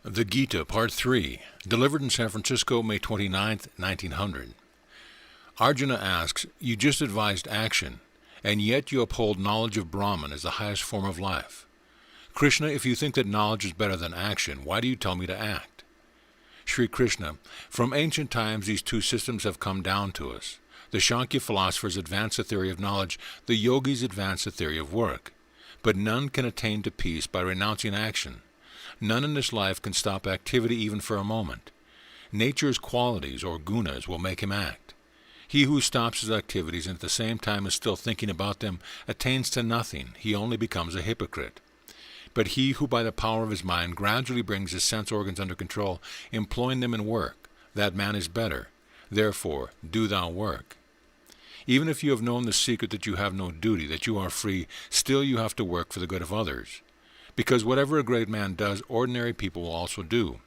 The Gita, Part 3, delivered in San Francisco, May 29, 1900. Arjuna asks, you just advised action, and yet you uphold knowledge of Brahman as the highest form of life. Krishna, if you think that knowledge is better than action, why do you tell me to act? Sri Krishna, from ancient times these two systems have come down to us. The Sankhya philosophers advance the theory of knowledge, the yogis advance the theory of work. But none can attain to peace by renouncing action. None in this life can stop activity even for a moment. Nature's qualities, or gunas, will make him act. He who stops his activities and at the same time is still thinking about them attains to nothing. He only becomes a hypocrite. But he who by the power of his mind gradually brings his sense organs under control, employing them in work, that man is better. Therefore, do thou work. Even if you have known the secret that you have no duty, that you are free, still you have to work for the good of others. Because whatever a great man does, ordinary people will also do.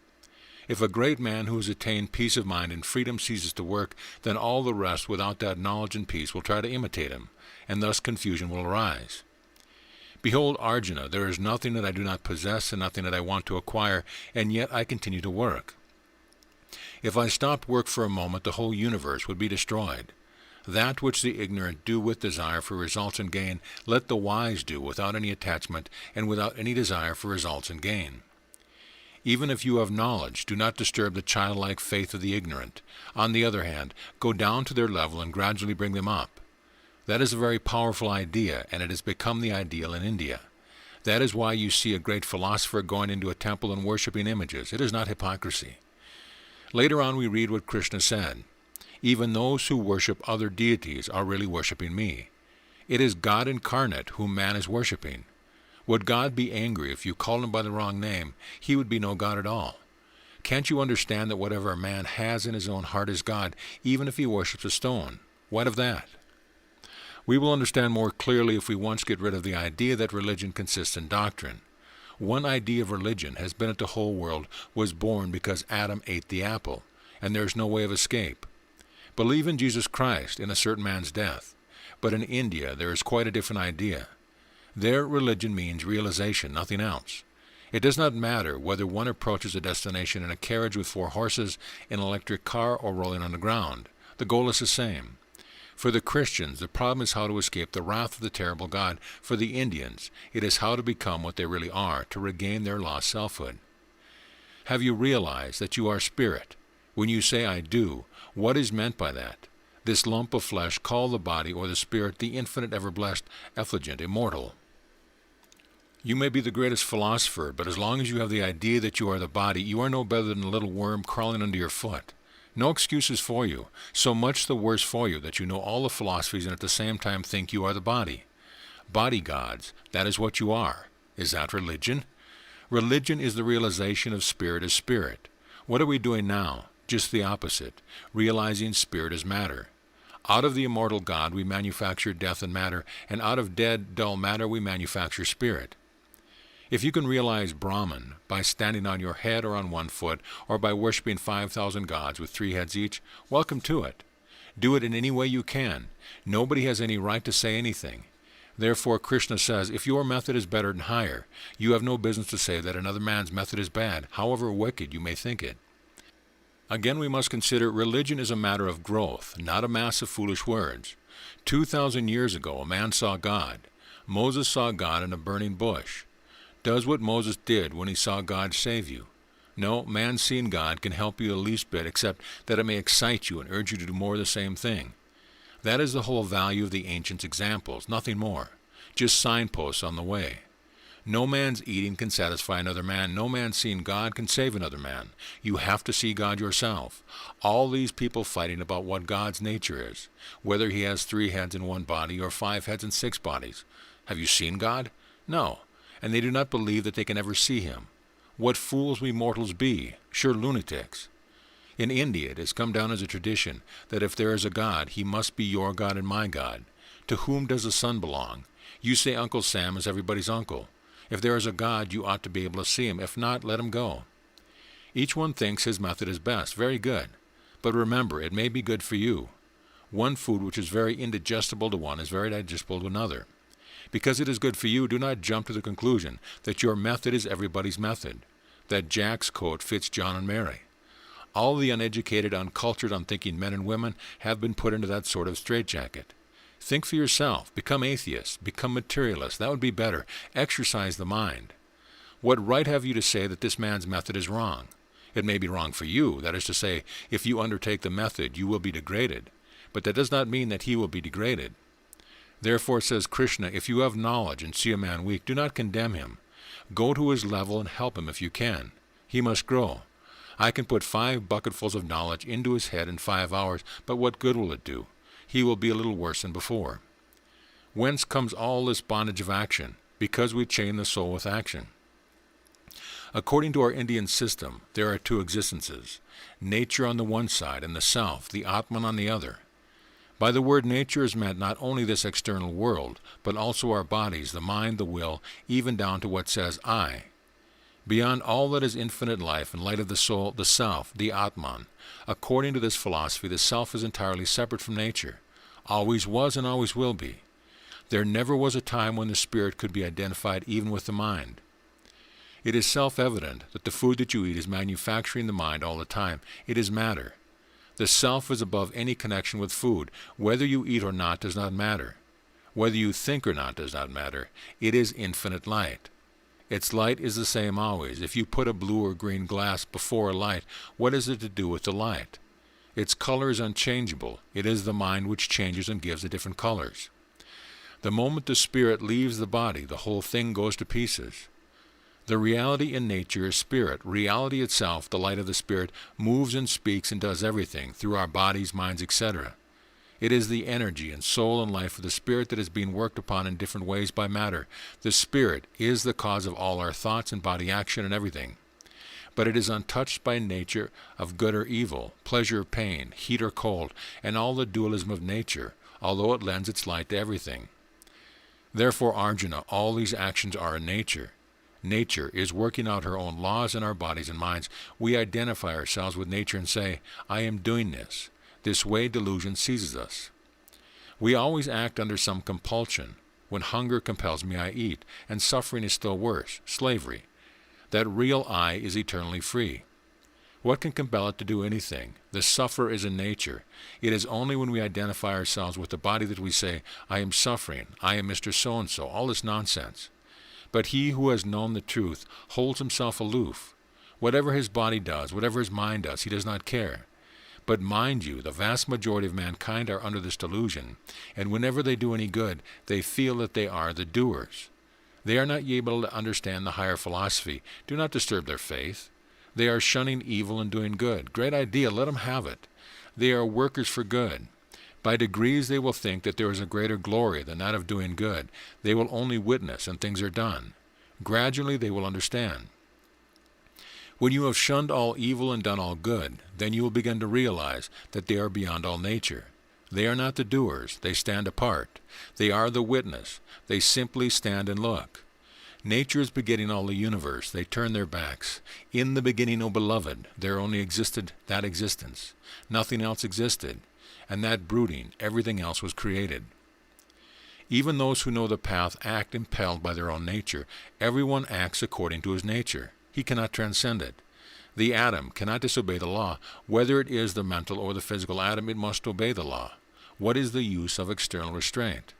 If a great man who has attained peace of mind and freedom ceases to work, then all the rest without that knowledge and peace will try to imitate him, and thus confusion will arise. Behold, Arjuna, there is nothing that I do not possess and nothing that I want to acquire, and yet I continue to work. If I stopped work for a moment, the whole universe would be destroyed. That which the ignorant do with desire for results and gain, let the wise do without any attachment and without any desire for results and gain. Even if you have knowledge, do not disturb the childlike faith of the ignorant. On the other hand, go down to their level and gradually bring them up. That is a very powerful idea, and it has become the ideal in India. That is why you see a great philosopher going into a temple and worshipping images. It is not hypocrisy. Later on we read what Krishna said. Even those who worship other deities are really worshipping me. It is God incarnate whom man is worshipping. Would God be angry if you called him by the wrong name? He would be no God at all. Can't you understand that whatever a man has in his own heart is God, even if he worships a stone? What of that? We will understand more clearly if we once get rid of the idea that religion consists in doctrine. One idea of religion has been that the whole world was born because Adam ate the apple, and there is no way of escape. Believe in Jesus Christ in a certain man's death. But in India there is quite a different idea. Their religion means realization, nothing else. It does not matter whether one approaches a destination in a carriage with 4 horses, an electric car, or rolling on the ground. The goal is the same. For the Christians, the problem is how to escape the wrath of the terrible God. For the Indians, it is how to become what they really are, to regain their lost selfhood. Have you realized that you are spirit? When you say, I do, what is meant by that? This lump of flesh, called the body or the spirit, the infinite, ever-blessed, effulgent, immortal. You may be the greatest philosopher, but as long as you have the idea that you are the body, you are no better than a little worm crawling under your foot. No excuses for you, so much the worse for you that you know all the philosophies and at the same time think you are the body. Body gods, that is what you are. Is that religion? Religion is the realization of spirit as spirit. What are we doing now? Just the opposite, realizing spirit as matter. Out of the immortal God we manufacture death and matter, and out of dead, dull matter we manufacture spirit. If you can realize Brahman by standing on your head or on one foot, or by worshipping 5,000 gods with 3 heads each, welcome to it. Do it in any way you can. Nobody has any right to say anything. Therefore Krishna says, if your method is better and higher, you have no business to say that another man's method is bad, however wicked you may think it. Again, we must consider religion is a matter of growth, not a mass of foolish words. 2,000 years ago, a man saw God. Moses saw God in a burning bush. Does what Moses did when he saw God save you? No, man seeing God can help you the least bit, except that it may excite you and urge you to do more of the same thing. That is the whole value of the ancients' examples, nothing more. Just signposts on the way. No man's eating can satisfy another man. No man seeing God can save another man. You have to see God yourself. All these people fighting about what God's nature is, whether he has 3 heads in one body or 5 heads in 6 bodies. Have you seen God? No, and they do not believe that they can ever see him. What fools we mortals be, sure lunatics. In India it has come down as a tradition that if there is a God, he must be your God and my God. To whom does the son belong? You say Uncle Sam is everybody's uncle. If there is a God, you ought to be able to see him. If not, let him go. Each one thinks his method is best. Very good. But remember, it may be good for you. One food which is very indigestible to one is very digestible to another. Because it is good for you, do not jump to the conclusion that your method is everybody's method. that Jack's coat fits John and Mary. All the uneducated, uncultured, unthinking men and women have been put into that sort of straitjacket. Think for yourself. Become atheists. Become materialists. That would be better. Exercise the mind. What right have you to say that this man's method is wrong? It may be wrong for you. That is to say, if you undertake the method, you will be degraded. But that does not mean that he will be degraded. Therefore, says Krishna, if you have knowledge and see a man weak, do not condemn him. Go to his level and help him if you can. He must grow. I can put 5 bucketfuls of knowledge into his head in 5 hours, but what good will it do? He will be a little worse than before. Whence comes all this bondage of action? Because we chain the soul with action. According to our Indian system, there are 2 existences, nature on the one side and the self, the Atman, on the other. By the word nature is meant not only this external world, but also our bodies, the mind, the will, even down to what says I. Beyond all that is infinite life and light of the soul, the self, the Atman. According to this philosophy, the self is entirely separate from nature, always was and always will be. There never was a time when the spirit could be identified even with the mind. It is self-evident that the food that you eat is manufacturing the mind all the time. It is matter. The self is above any connection with food. Whether you eat or not does not matter. Whether you think or not does not matter. It is infinite light. Its light is the same always. If you put a blue or green glass before a light, what is it to do with the light? Its color is unchangeable. It is the mind which changes and gives the different colors. The moment the spirit leaves the body, the whole thing goes to pieces. The reality in nature is spirit. Reality itself, the light of the spirit, moves and speaks and does everything through our bodies, minds, etc. It is the energy and soul and life of the spirit that is being worked upon in different ways by matter. The spirit is the cause of all our thoughts and body action and everything. But it is untouched by nature of good or evil, pleasure or pain, heat or cold, and all the dualism of nature, although it lends its light to everything. Therefore, Arjuna, all these actions are in nature. Nature is working out her own laws in our bodies and minds. We identify ourselves with nature and say, I am doing this. This way delusion seizes us. We always act under some compulsion. When hunger compels me, I eat, and suffering is still worse, slavery. That real I is eternally free. What can compel it to do anything? The sufferer is in nature. It is only when we identify ourselves with the body that we say, I am suffering, I am Mr. So-and-so, all this nonsense. But he who has known the truth holds himself aloof. Whatever his body does, whatever his mind does, he does not care. But mind you, the vast majority of mankind are under this delusion, and whenever they do any good, they feel that they are the doers. They are not able to understand the higher philosophy. Do not disturb their faith. They are shunning evil and doing good. Great idea, let them have it. They are workers for good. By degrees they will think that there is a greater glory than that of doing good. They will only witness, and things are done. Gradually they will understand. When you have shunned all evil and done all good, then you will begin to realize that they are beyond all nature. They are not the doers, they stand apart. They are the witness, they simply stand and look. Nature is begetting all the universe, they turn their backs. In the beginning, O beloved, there only existed that existence. Nothing else existed, and that brooding, everything else was created. Even those who know the path act impelled by their own nature. Everyone acts according to his nature. He cannot transcend it. The atom cannot disobey the law. Whether it is the mental or the physical atom, it must obey the law. What is the use of external restraint?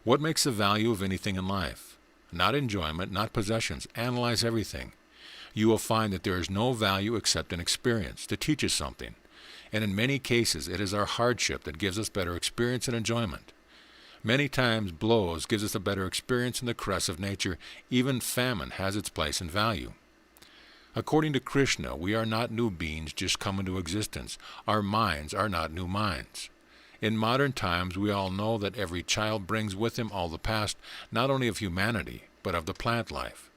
What makes the value of anything in life? Not enjoyment, not possessions. Analyze everything. You will find that there is no value except in experience, to teach us something. And in many cases, it is our hardship that gives us better experience and enjoyment. Many times, blows gives us a better experience in the caress of nature. Even famine has its place and value. According to Krishna, we are not new beings just come into existence. Our minds are not new minds. In modern times, we all know that every child brings with him all the past, not only of humanity, but of the plant life.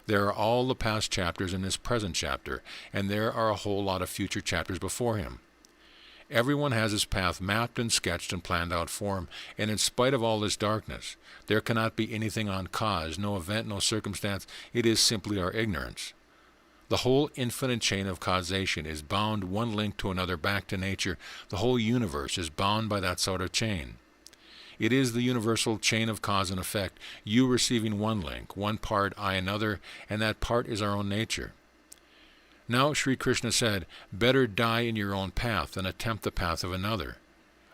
There are all the past chapters in this present chapter, and there are a whole lot of future chapters before him. Everyone has his path mapped and sketched and planned out for him, and in spite of all this darkness, there cannot be anything on cause, no event, no circumstance. It is simply our ignorance. The whole infinite chain of causation is bound one link to another back to nature. The whole universe is bound by that sort of chain. It is the universal chain of cause and effect, you receiving one link, one part, I another, and that part is our own nature. Now Sri Krishna said, "Better die in your own path than attempt the path of another.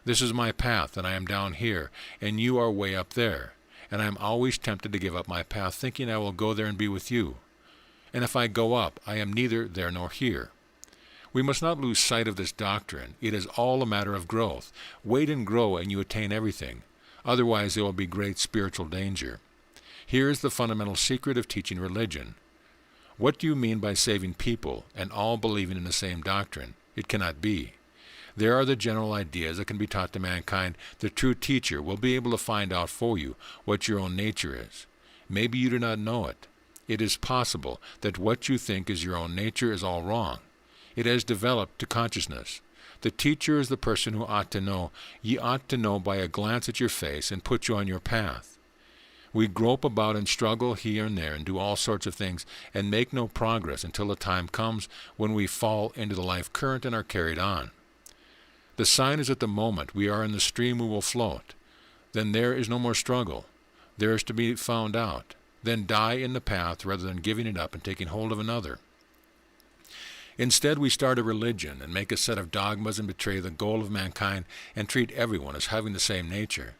This is my path, and I am down here, and you are way up there, and I am always tempted to give up my path, thinking I will go there and be with you. And if I go up, I am neither there nor here." We must not lose sight of this doctrine. It is all a matter of growth. Wait and grow, and you attain everything. Otherwise there will be great spiritual danger. Here is the fundamental secret of teaching religion. What do you mean by saving people and all believing in the same doctrine? It cannot be. There are the general ideas that can be taught to mankind. The true teacher will be able to find out for you what your own nature is. Maybe you do not know it. It is possible that what you think is your own nature is all wrong. It has developed to consciousness. The teacher is the person who ought to know. Ye ought to know by a glance at your face and put you on your path. We grope about and struggle here and there and do all sorts of things and make no progress until the time comes when we fall into the life current and are carried on. The sign is at the moment we are in the stream we will float. Then there is no more struggle. There is to be found out. Then die in the path rather than giving it up and taking hold of another. Instead, we start a religion and make a set of dogmas and betray the goal of mankind and treat everyone as having the same nature.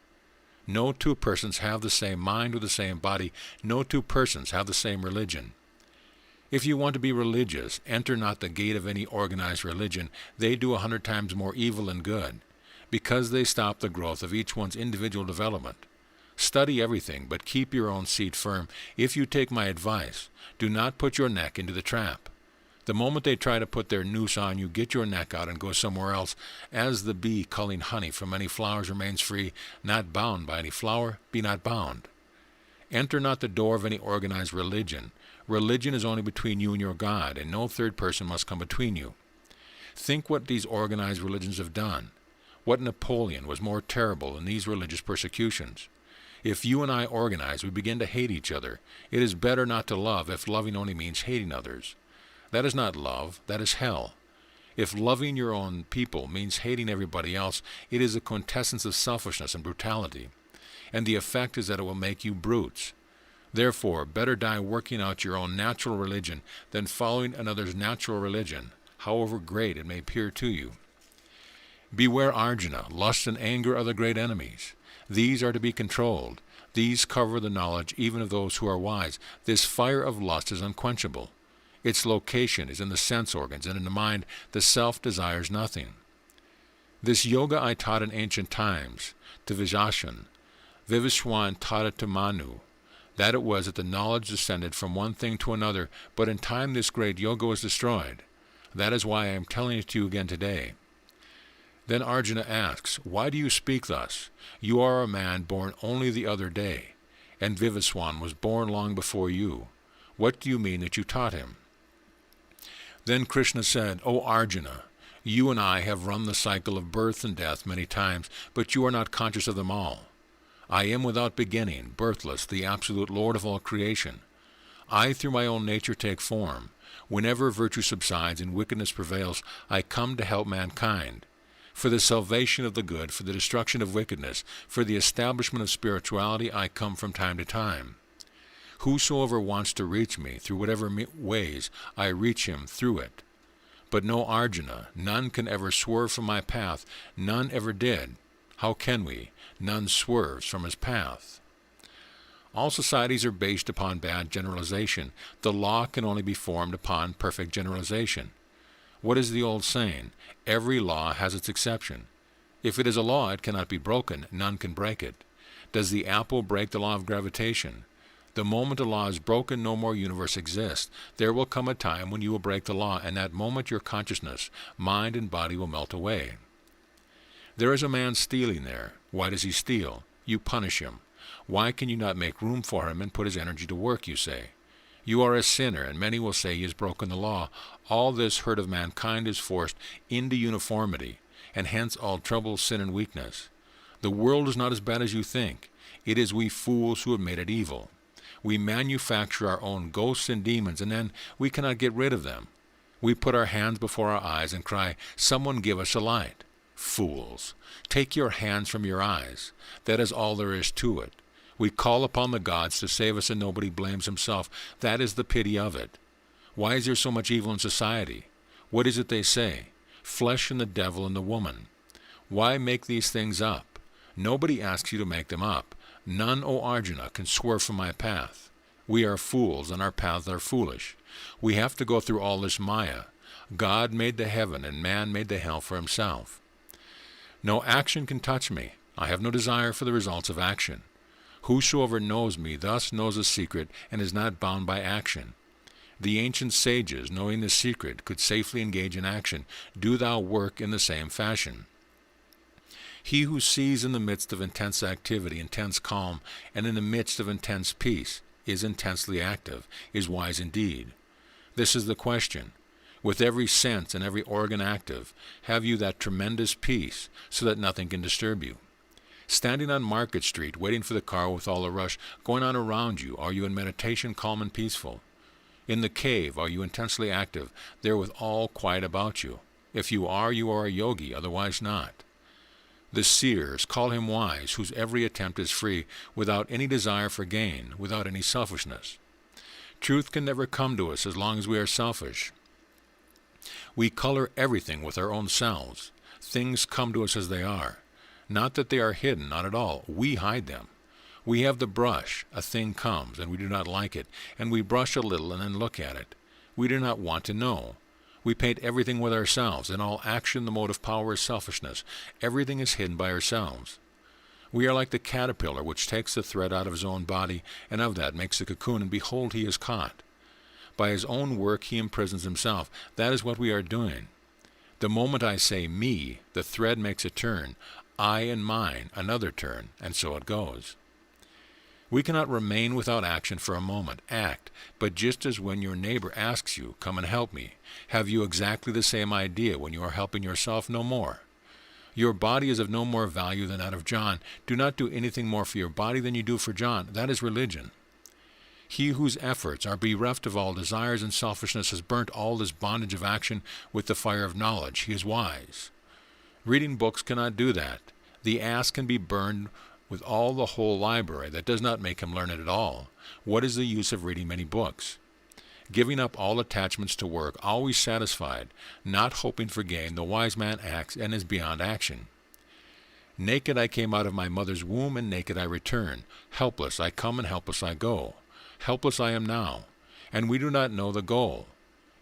No two persons have the same mind or the same body. No two persons have the same religion. If you want to be religious, enter not the gate of any organized religion. They do 100 times more evil than good, because they stop the growth of each one's individual development. Study everything, but keep your own seat firm. If you take my advice, do not put your neck into the trap. The moment they try to put their noose on you, get your neck out and go somewhere else. As the bee culling honey from many flowers remains free, not bound by any flower, be not bound. Enter not the door of any organized religion. Religion is only between you and your God, and no third person must come between you. Think what these organized religions have done. What Napoleon was more terrible than these religious persecutions? If you and I organize, we begin to hate each other. It is better not to love if loving only means hating others. That is not love, that is hell. If loving your own people means hating everybody else, it is a quintessence of selfishness and brutality. And the effect is that it will make you brutes. Therefore, better die working out your own natural religion than following another's natural religion, however great it may appear to you. Beware Arjuna, lust and anger are the great enemies. These are to be controlled. These cover the knowledge even of those who are wise. This fire of lust is unquenchable. Its location is in the sense organs, and in the mind the self desires nothing. This yoga I taught in ancient times, to Vijashan. Vivaswan taught it to Manu. That it was that the knowledge descended from one thing to another, but in time this great yoga was destroyed. That is why I am telling it to you again today. Then Arjuna asks, "Why do you speak thus? You are a man born only the other day, and Vivaswan was born long before you. What do you mean that you taught him?" Then Krishna said, "O Arjuna, you and I have run the cycle of birth and death many times, but you are not conscious of them all. I am without beginning, birthless, the absolute Lord of all creation. I through my own nature take form. Whenever virtue subsides and wickedness prevails, I come to help mankind. For the salvation of the good, for the destruction of wickedness, for the establishment of spirituality, I come from time to time. Whosoever wants to reach me, through whatever ways, I reach him through it. But no Arjuna, none can ever swerve from my path, none ever did. How can we? None swerves from his path." All societies are based upon bad generalization. The law can only be formed upon perfect generalization. What is the old saying? Every law has its exception. If it is a law, it cannot be broken. None can break it. Does the apple break the law of gravitation? The moment a law is broken, no more universe exists. There will come a time when you will break the law, and that moment your consciousness, mind and body will melt away. There is a man stealing there. Why does he steal? You punish him. Why can you not make room for him and put his energy to work, you say? You are a sinner, and many will say he has broken the law. All this hurt of mankind is forced into uniformity, and hence all trouble, sin, and weakness. The world is not as bad as you think. It is we fools who have made it evil. We manufacture our own ghosts and demons, and then we cannot get rid of them. We put our hands before our eyes and cry, "Someone give us a light." Fools! Take your hands from your eyes. That is all there is to it. We call upon the gods to save us, and nobody blames himself. That is the pity of it. Why is there so much evil in society? What is it they say? Flesh and the devil and the woman. Why make these things up? Nobody asks you to make them up. None, O Arjuna, can swerve from my path. We are fools, and our paths are foolish. We have to go through all this maya. God made the heaven, and man made the hell for himself. No action can touch me. I have no desire for the results of action. Whosoever knows me thus knows the secret, and is not bound by action. The ancient sages, knowing the secret, could safely engage in action. Do thou work in the same fashion. He who sees in the midst of intense activity, intense calm, and in the midst of intense peace, is intensely active, is wise indeed. This is the question. With every sense and every organ active, have you that tremendous peace, so that nothing can disturb you? Standing on Market Street, waiting for the car with all the rush going on around you, are you in meditation, calm and peaceful? In the cave, are you intensely active, there with all quiet about you? If you are a yogi, otherwise not. The seers, call him wise, whose every attempt is free, without any desire for gain, without any selfishness. Truth can never come to us as long as we are selfish. We color everything with our own selves. Things come to us as they are. Not that they are hidden, not at all. We hide them. We have the brush. A thing comes, and we do not like it, and we brush a little and then look at it. We do not want to know. We paint everything with ourselves. In all action, the motive power is selfishness. Everything is hidden by ourselves. We are like the caterpillar which takes the thread out of his own body, and of that makes a cocoon, and behold, he is caught. By his own work he imprisons himself. That is what we are doing. The moment I say me, the thread makes a turn. I and mine, another turn, and so it goes. We cannot remain without action for a moment. Act, but just as when your neighbor asks you, come and help me, have you exactly the same idea when you are helping yourself? No more. Your body is of no more value than that of John. Do not do anything more for your body than you do for John. That is religion. He whose efforts are bereft of all desires and selfishness has burnt all this bondage of action with the fire of knowledge. He is wise. Reading books cannot do that. The ass can be burned with all the whole library. That does not make him learn it at all. What is the use of reading many books? Giving up all attachments to work, always satisfied, not hoping for gain, the wise man acts and is beyond action. Naked I came out of my mother's womb, and naked I return. Helpless I come, and helpless I go. Helpless I am now, and we do not know the goal.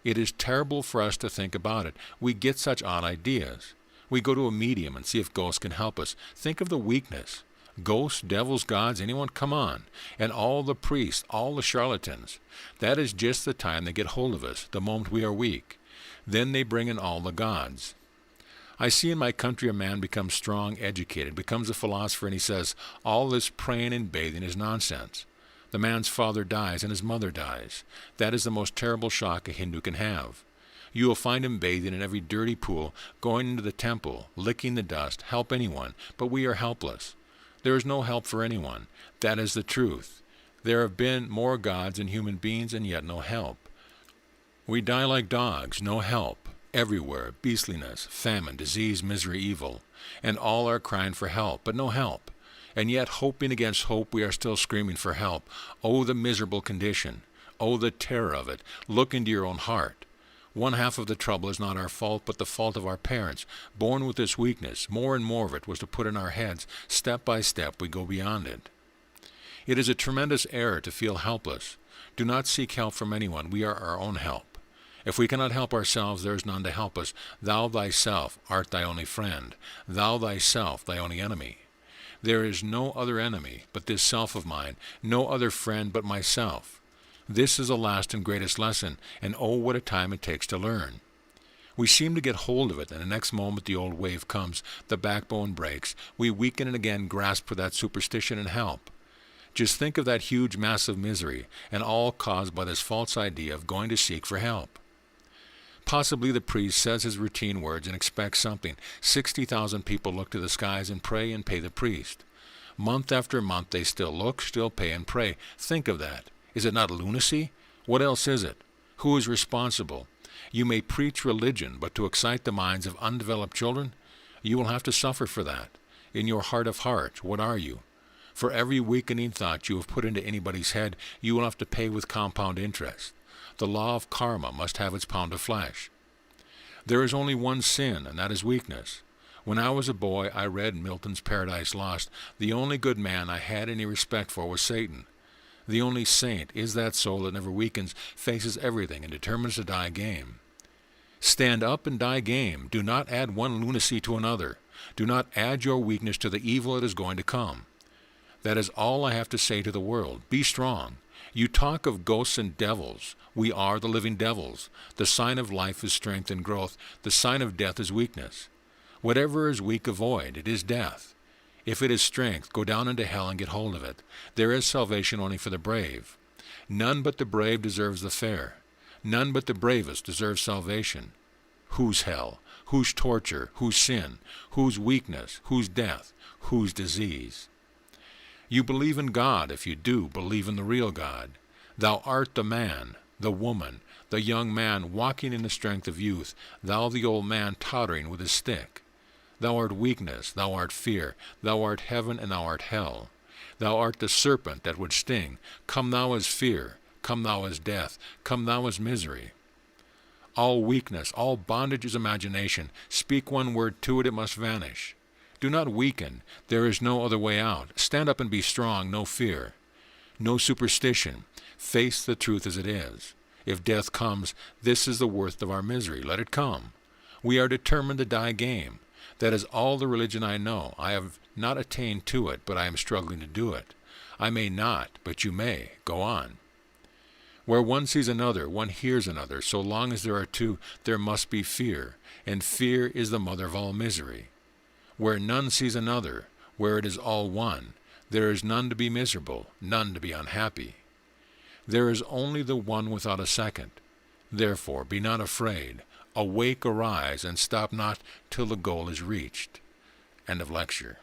It is terrible for us to think about it. We get such odd ideas. We go to a medium and see if ghosts can help us. Think of the weakness. Ghosts, devils, gods, anyone, come on. And all the priests, all the charlatans. That is just the time they get hold of us, the moment we are weak. Then they bring in all the gods. I see in my country a man becomes strong, educated, becomes a philosopher, and he says, all this praying and bathing is nonsense. The man's father dies and his mother dies. That is the most terrible shock a Hindu can have. You will find him bathing in every dirty pool, going into the temple, licking the dust, help anyone, but we are helpless. There is no help for anyone. That is the truth. There have been more gods than human beings, and yet no help. We die like dogs, no help. Everywhere, beastliness, famine, disease, misery, evil. And all are crying for help, but no help. And yet, hoping against hope, we are still screaming for help. Oh, the miserable condition. Oh, the terror of it. Look into your own heart. One half of the trouble is not our fault, but the fault of our parents. Born with this weakness, more and more of it was to put in our heads. Step by step, we go beyond it. It is a tremendous error to feel helpless. Do not seek help from anyone. We are our own help. If we cannot help ourselves, there is none to help us. Thou thyself art thy only friend. Thou thyself thy only enemy. There is no other enemy but this self of mine, no other friend but myself. This is the last and greatest lesson, and oh, what a time it takes to learn. We seem to get hold of it, and the next moment the old wave comes, the backbone breaks, we weaken and again grasp for that superstition and help. Just think of that huge mass of misery, and all caused by this false idea of going to seek for help. Possibly the priest says his routine words and expects something. 60,000 people look to the skies and pray and pay the priest. Month after month they still look, still pay and pray. Think of that. Is it not lunacy? What else is it? Who is responsible? You may preach religion, but to excite the minds of undeveloped children, you will have to suffer for that. In your heart of hearts, what are you? For every weakening thought you have put into anybody's head, you will have to pay with compound interest. The law of karma must have its pound of flesh. There is only one sin, and that is weakness. When I was a boy, I read Milton's Paradise Lost. The only good man I had any respect for was Satan. The only saint is that soul that never weakens, faces everything, and determines to die game. Stand up and die game. Do not add one lunacy to another. Do not add your weakness to the evil that is going to come. That is all I have to say to the world. Be strong. You talk of ghosts and devils. We are the living devils. The sign of life is strength and growth. The sign of death is weakness. Whatever is weak, avoid. It is death. If it is strength, go down into hell and get hold of it. There is salvation only for the brave. None but the brave deserves the fair. None but the bravest deserves salvation. Whose hell? Whose torture? Whose sin? Whose weakness? Whose death? Whose disease? You believe in God if you do believe in the real God. Thou art the man, the woman, the young man walking in the strength of youth, thou the old man tottering with his stick. Thou art weakness, thou art fear, thou art heaven and thou art hell. Thou art the serpent that would sting. Come thou as fear, come thou as death, come thou as misery. All weakness, all bondage is imagination. Speak one word to it, it must vanish. Do not weaken. There is no other way out. Stand up and be strong, no fear. No superstition. Face the truth as it is. If death comes, this is the worth of our misery. Let it come. We are determined to die game. That is all the religion I know. I have not attained to it, but I am struggling to do it. I may not, but you may. Go on. Where one sees another, one hears another. So long as there are two, there must be fear, and fear is the mother of all misery. Where none sees another, where it is all one, there is none to be miserable, none to be unhappy. There is only the one without a second. Therefore, be not afraid. Awake, arise, and stop not till the goal is reached. End of lecture.